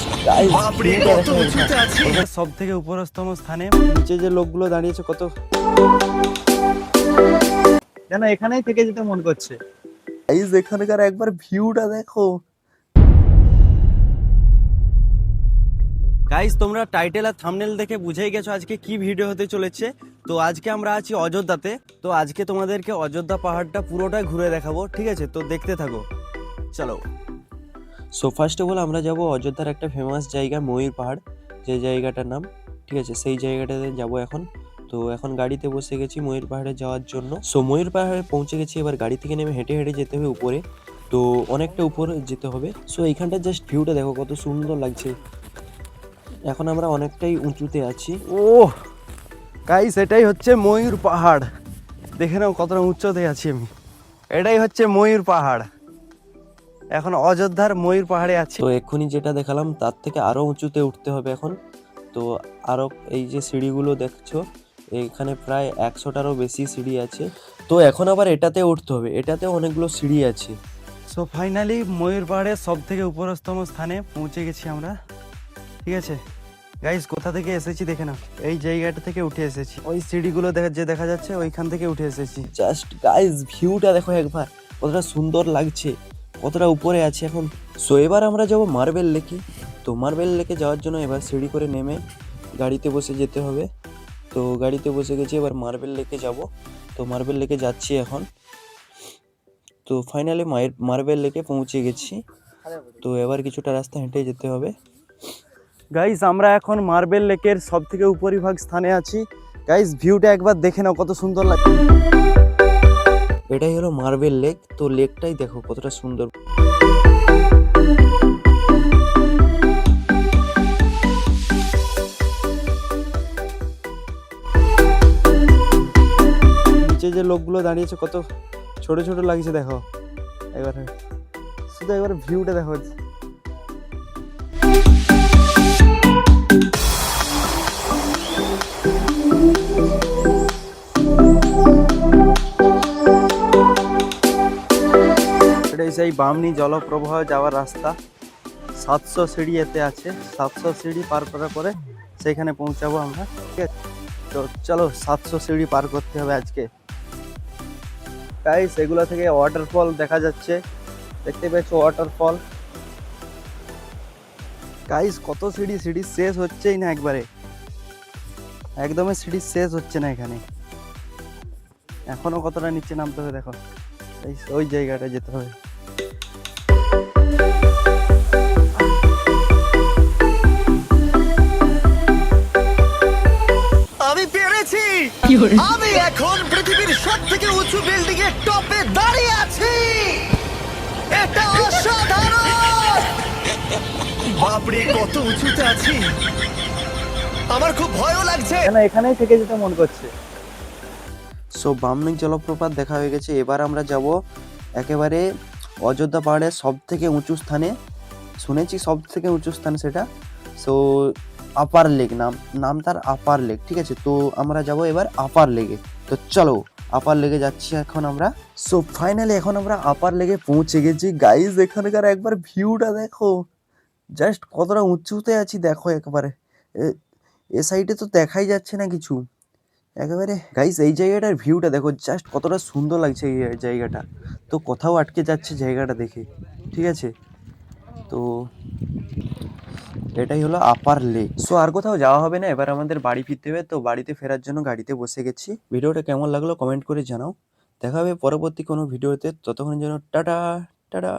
Just guys সব থেকে উপরতম স্থানে নিচে যে লোকগুলো দাঁড়িয়েছে কত যেন এখানেই থেকে যেতে মন করছে। গাইস এখানকার একবার ভিউটা দেখো। গাইস তোমরা টাইটেল আর থাম্বনেল দেখে বুঝেই গেছো আজকে কি ভিডিও হতে চলেছে। তো আজকে আমরা আছি অযোধ্যাতে। তো আজকে তোমাদেরকে অযোধ্যা পাহাড়টা পুরোটাই ঘুরে দেখাবো, ঠিক আছে? তো দেখতে থাকো, চলো। সো ফার্স্ট অফ অল আমরা যাব অযোধ্যার একটা ফেমাস জায়গা ময়ূর পাহাড়, যে জায়গাটার নাম, ঠিক আছে? সেই জায়গাটাতে যাব এখন। তো এখন গাড়িতে বসে গেছি ময়ূর পাহাড়ে যাওয়ার জন্য। সো ময়ূর পাহাড়ে পৌঁছে গেছি, এবার গাড়ি থেকে নেমে হেঁটে হেঁটে যেতে হবে উপরে। তো অনেকটা উপরে যেতে হবে। সো এইখানটা জাস্ট ভিউটা দেখো কত সুন্দর লাগছে। এখন আমরা অনেকটাই উঁচুতে আছি। ও গাইস এটাই হচ্ছে ময়ূর পাহাড়, দেখে নাও কতটা উচ্চতে আছি আমি। এটাই হচ্ছে ময়ূর পাহাড়, এখন অযোধ্যার ময়ূর পাহাড়ে আছে। তো এক্ষুনি যেটা দেখালাম তার থেকে আরো উঁচুতে উঠতে হবে এখন। তো আরো এই যে সিঁড়িগুলো দেখছো, এখানে প্রায় 100টারও বেশি সিঁড়ি আছে। তো এখন আবার এটাতে উঠতে হবে, এটাতে অনেকগুলো সিঁড়ি আছে। সো ফাইনালি ময়ূর পাহাড়ের সব থেকে উপরতম স্থানে পৌঁছে গেছি আমরা, ঠিক আছে? গাইস কোথা থেকে এসেছি দেখে নাও, এই জায়গাটা থেকে উঠে এসেছি। ওই সিঁড়িগুলো দেখা যাচ্ছে ওইখান থেকে উঠে এসেছি। জাস্ট গাইস ভিউটা দেখো একবার, কতটা সুন্দর লাগছে, কতটা উপরে আছে এখন। সো এবার আমরা যাব মার্বেল লেকে। তো মার্বেল লেকে যাওয়ার জন্য এবার সিঁড়ি করে নেমে গাড়িতে বসে যেতে হবে। তো গাড়িতে বসে গেছি, এবার মার্বেল লেকে যাব। তো মার্বেল লেকে যাচ্ছি এখন। তো ফাইনালি মার্বেল লেকে পৌঁছে গেছি। তো এবার কিছুটা রাস্তা হেঁটে যেতে হবে। গাইস আমরা এখন মার্বেল লেকের সব থেকে উপরিভাগ স্থানে আছি। গাইস ভিউটা একবার দেখে নাও কত সুন্দর লাগছে। এটাই হলো মার্বেল লেক। তো লেকটাই দেখো কতটা সুন্দর। নিচে যে লোকগুলো দাঁড়িয়েছে কত ছোট ছোট লাগছে দেখো একবার, শুধু একবার ভিউটা দেখো। এটাই সেই বামনি জলপ্রবাহ যাওয়ার রাস্তা। 700 সিঁড়ি এতে আছে, 700 সিঁড়ি পার করার পরে সেখানে পৌঁছাবো আমরা, ঠিক আছে? তো চলো 700 সিঁড়ি পার করতে হবে আজকে। গাইস এগুলো থেকে ওয়াটারফল দেখা যাচ্ছে, দেখতে পেয়েছো ওয়াটারফল। গাইস কত সিঁড়ি, সিঁড়ি শেষ হচ্ছেই না একবারে, একদমই সিঁড়ি শেষ হচ্ছে না এখানে। এখনো কতটা নিচে নামতে হবে দেখো, ওই জায়গাটা যেতে হবে। আমি পেরেছি, আমি এখন পৃথিবীর সবথেকে উঁচু বিল্ডিং এর টপে দাঁড়িয়ে আছি। এটা অসাধারণ! বাপরে কত উঁচুতে আছি, আমার খুব ভয়ও লাগছে। কেন এখানেই থেকে যেতে মন করছে। সো বামনি জলপ্রপাত দেখা হয়ে গেছে, এবার আমরা যাব একেবারে অযোধ্যা পাহাড়ের সব থেকে উঁচু স্থানে। শুনেছি সব থেকে উঁচু স্থান সেটা। সো আপার লেক, নাম তার আপার লেক, ঠিক আছে? তো আমরা যাব এবার আপার লেকে। তো চলো আপার লেকে যাচ্ছি এখন আমরা। সো ফাইনালি এখন আমরা আপার লেকে পৌঁছে গেছি। গাইজ এখানকার একবার ভিউটা দেখো, জাস্ট কতটা উঁচুতে আছি দেখো একবারে। এ সাইডে তো দেখাই যাচ্ছে না কিছু একেবারে। গাইস এই জায়গাটার ভিউটা দেখো, জাস্ট কতটা সুন্দর লাগছে এই জায়গাটা। তো কোথাও আটকে যাচ্ছে জায়গাটা দেখে, ঠিক আছে? তো এটাই হলো আপার লেক। সো আর কোথাও যাওয়া হবে না, এবার আমাদের বাড়ি ফিরতে হবে। তো বাড়িতে ফেরার জন্য গাড়িতে বসে গেছি। ভিডিওটা কেমন লাগলো কমেন্ট করে জানাও। দেখা হবে পরবর্তী কোনো ভিডিওতে, ততক্ষণ যেন টাটা টাটা।